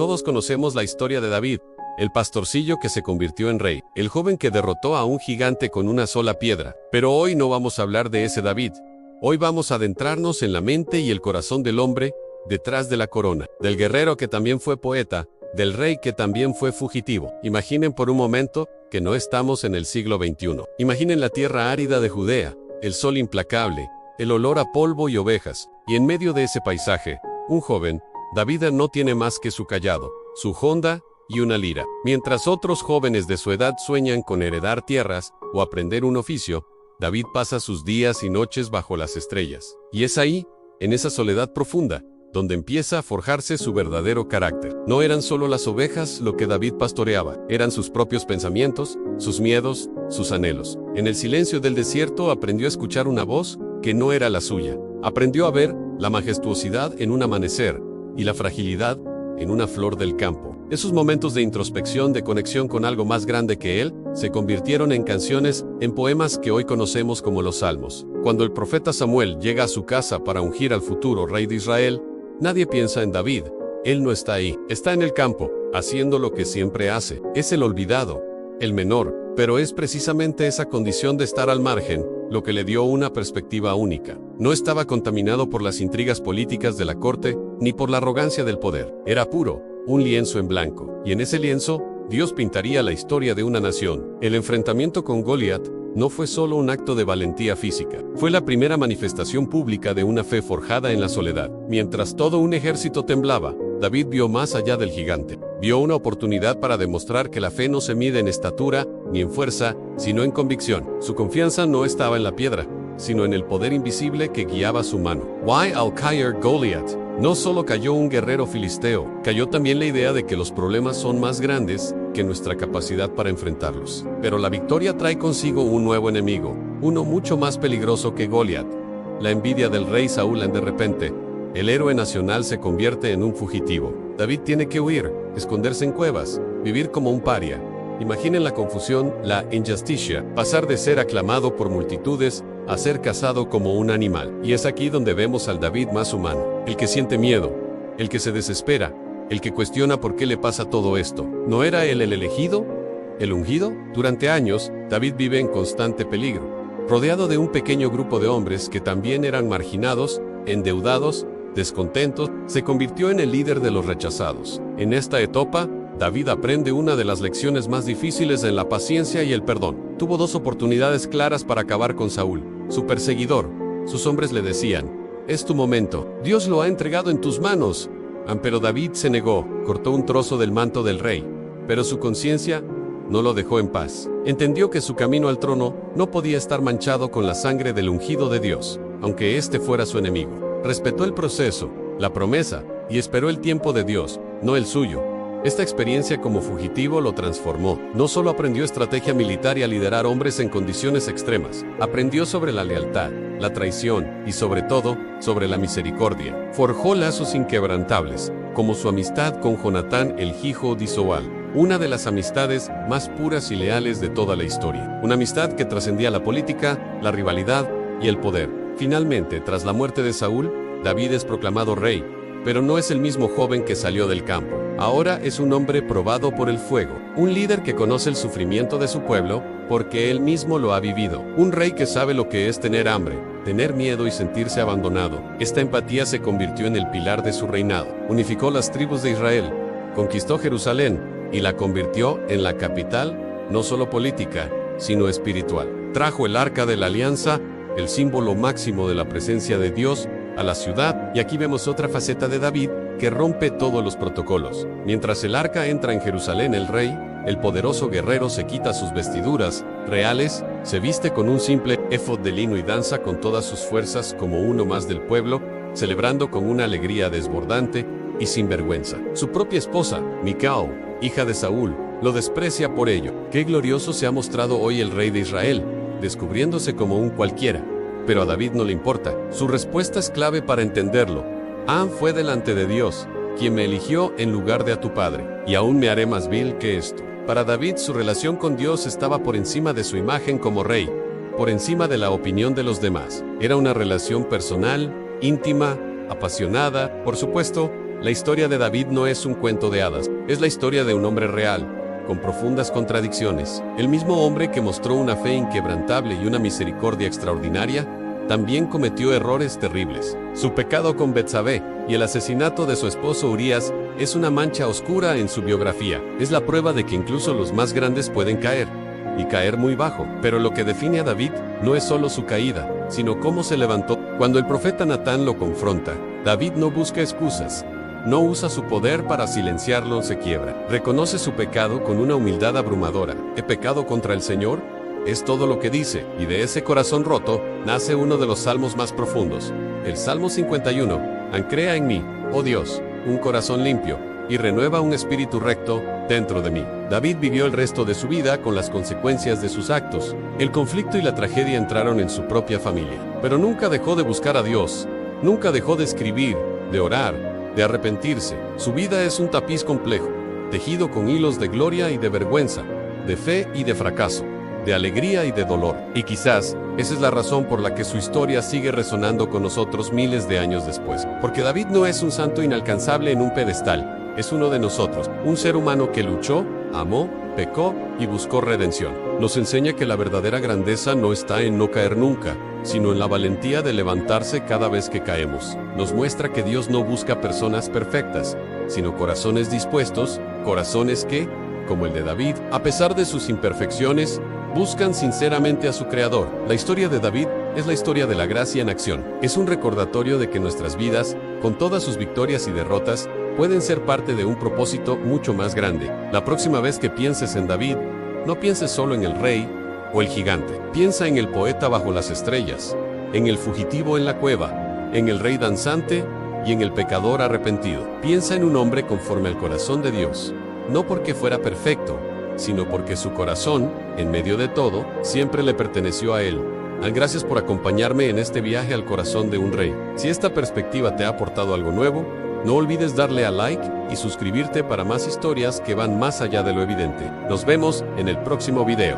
Todos conocemos la historia de David, el pastorcillo que se convirtió en rey, el joven que derrotó a un gigante con una sola piedra. Pero hoy no vamos a hablar de ese David. Hoy vamos a adentrarnos en la mente y el corazón del hombre detrás de la corona, del guerrero que también fue poeta, del rey que también fue fugitivo. Imaginen por un momento que no estamos en el siglo XXI. Imaginen la tierra árida de Judea, el sol implacable, el olor a polvo y ovejas, y en medio de ese paisaje, un joven, David, no tiene más que su cayado, su honda y una lira. Mientras otros jóvenes de su edad sueñan con heredar tierras o aprender un oficio, David pasa sus días y noches bajo las estrellas. Y es ahí, en esa soledad profunda, donde empieza a forjarse su verdadero carácter. No eran solo las ovejas lo que David pastoreaba, eran sus propios pensamientos, sus miedos, sus anhelos. En el silencio del desierto aprendió a escuchar una voz que no era la suya. Aprendió a ver la majestuosidad en un amanecer y la fragilidad en una flor del campo. Esos momentos de introspección, de conexión con algo más grande que él, se convirtieron en canciones, en poemas que hoy conocemos como los Salmos. Cuando el profeta Samuel llega a su casa para ungir al futuro rey de Israel, nadie piensa en David. Él no está ahí, está en el campo, haciendo lo que siempre hace. Es el olvidado, el menor, pero es precisamente esa condición de estar al margen lo que le dio una perspectiva única. No estaba contaminado por las intrigas políticas de la corte, ni por la arrogancia del poder. Era puro, un lienzo en blanco. Y en ese lienzo, Dios pintaría la historia de una nación. El enfrentamiento con Goliat no fue solo un acto de valentía física. Fue la primera manifestación pública de una fe forjada en la soledad. Mientras todo un ejército temblaba, David vio más allá del gigante. Vio una oportunidad para demostrar que la fe no se mide en estatura ni en fuerza, sino en convicción. Su confianza no estaba en la piedra, sino en el poder invisible que guiaba su mano. Why al-Khair Goliat? No solo cayó un guerrero filisteo, cayó también la idea de que los problemas son más grandes que nuestra capacidad para enfrentarlos. Pero la victoria trae consigo un nuevo enemigo, uno mucho más peligroso que Goliat. La envidia del rey Saúl. De repente, el héroe nacional se convierte en un fugitivo. David tiene que huir, esconderse en cuevas, vivir como un paria. Imaginen la confusión, la injusticia, pasar de ser aclamado por multitudes a ser cazado como un animal. Y es aquí donde vemos al David más humano, el que siente miedo, el que se desespera, el que cuestiona por qué le pasa todo esto. ¿No era él el elegido? ¿El ungido? Durante años, David vive en constante peligro, rodeado de un pequeño grupo de hombres que también eran marginados, endeudados, descontentos. Se convirtió en el líder de los rechazados. En esta etapa, David aprende una de las lecciones más difíciles en la paciencia y el perdón. Tuvo dos oportunidades claras para acabar con Saúl, su perseguidor. Sus hombres le decían: es tu momento, Dios lo ha entregado en tus manos. Pero David se negó, cortó un trozo del manto del rey, pero su conciencia no lo dejó en paz. Entendió que su camino al trono no podía estar manchado con la sangre del ungido de Dios, aunque éste fuera su enemigo. Respetó el proceso, la promesa, y esperó el tiempo de Dios, no el suyo. Esta experiencia como fugitivo lo transformó. No solo aprendió estrategia militar y a liderar hombres en condiciones extremas, aprendió sobre la lealtad, la traición y sobre todo, sobre la misericordia. Forjó lazos inquebrantables, como su amistad con Jonatán el hijo de Saúl, una de las amistades más puras y leales de toda la historia. Una amistad que trascendía la política, la rivalidad y el poder. Finalmente, tras la muerte de Saúl, David es proclamado rey, pero no es el mismo joven que salió del campo. Ahora es un hombre probado por el fuego, un líder que conoce el sufrimiento de su pueblo porque él mismo lo ha vivido, un rey que sabe lo que es tener hambre, tener miedo y sentirse abandonado. Esta empatía se convirtió en el pilar de su reinado. Unificó las tribus de Israel, conquistó Jerusalén y la convirtió en la capital, no solo política, sino espiritual. Trajo el arca de la alianza, el símbolo máximo de la presencia de Dios, a la ciudad, y aquí vemos otra faceta de David que rompe todos los protocolos. Mientras el arca entra en Jerusalén, el rey, el poderoso guerrero, se quita sus vestiduras reales, se viste con un simple efod de lino y danza con todas sus fuerzas como uno más del pueblo, celebrando con una alegría desbordante y sin vergüenza. Su propia esposa, Mical, hija de Saúl, lo desprecia por ello. Qué glorioso se ha mostrado hoy el rey de Israel, descubriéndose como un cualquiera. Pero a David no le importa. Su respuesta es clave para entenderlo. Fue delante de Dios, quien me eligió en lugar de a tu padre, y aún me haré más vil que esto. Para David, su relación con Dios estaba por encima de su imagen como rey, por encima de la opinión de los demás. Era una relación personal, íntima, apasionada, por supuesto, La historia de David no es un cuento de hadas, es la historia de un hombre real, con profundas contradicciones. El mismo hombre que mostró una fe inquebrantable y una misericordia extraordinaria, también cometió errores terribles. Su pecado con Betsabé y el asesinato de su esposo Urías es una mancha oscura en su biografía. Es la prueba de que incluso los más grandes pueden caer, y caer muy bajo. Pero lo que define a David no es solo su caída, sino cómo se levantó. Cuando el profeta Natán lo confronta, David no busca excusas. No usa su poder para silenciarlo, se quiebra. Reconoce su pecado con una humildad abrumadora. ¿He pecado contra el Señor? Es todo lo que dice, y de ese corazón roto nace uno de los salmos más profundos. El Salmo 51, Crea en mí, oh Dios, un corazón limpio, y renueva un espíritu recto dentro de mí. David vivió el resto de su vida con las consecuencias de sus actos. El conflicto y la tragedia entraron en su propia familia. Pero nunca dejó de buscar a Dios. Nunca dejó de escribir, de orar, de arrepentirse. Su vida es un tapiz complejo, tejido con hilos de gloria y de vergüenza, de fe y de fracaso, de alegría y de dolor. Y quizás esa es la razón por la que su historia sigue resonando con nosotros miles de años después. Porque David no es un santo inalcanzable en un pedestal. Es uno de nosotros, un ser humano que luchó, amó, pecó y buscó redención. Nos enseña que la verdadera grandeza no está en no caer nunca, sino en la valentía de levantarse cada vez que caemos. Nos muestra que Dios no busca personas perfectas, sino corazones dispuestos, corazones que, como el de David, a pesar de sus imperfecciones, buscan sinceramente a su Creador. La historia de David es la historia de la gracia en acción. Es un recordatorio de que nuestras vidas, con todas sus victorias y derrotas, pueden ser parte de un propósito mucho más grande. La próxima vez que pienses en David, no pienses solo en el rey o el gigante. Piensa en el poeta bajo las estrellas, en el fugitivo en la cueva, en el rey danzante y en el pecador arrepentido. Piensa en un hombre conforme al corazón de Dios, no porque fuera perfecto, sino porque su corazón, en medio de todo, siempre le perteneció a él. Gracias por acompañarme en este viaje al corazón de un rey. Si esta perspectiva te ha aportado algo nuevo, no olvides darle a like y suscribirte para más historias que van más allá de lo evidente. Nos vemos en el próximo video.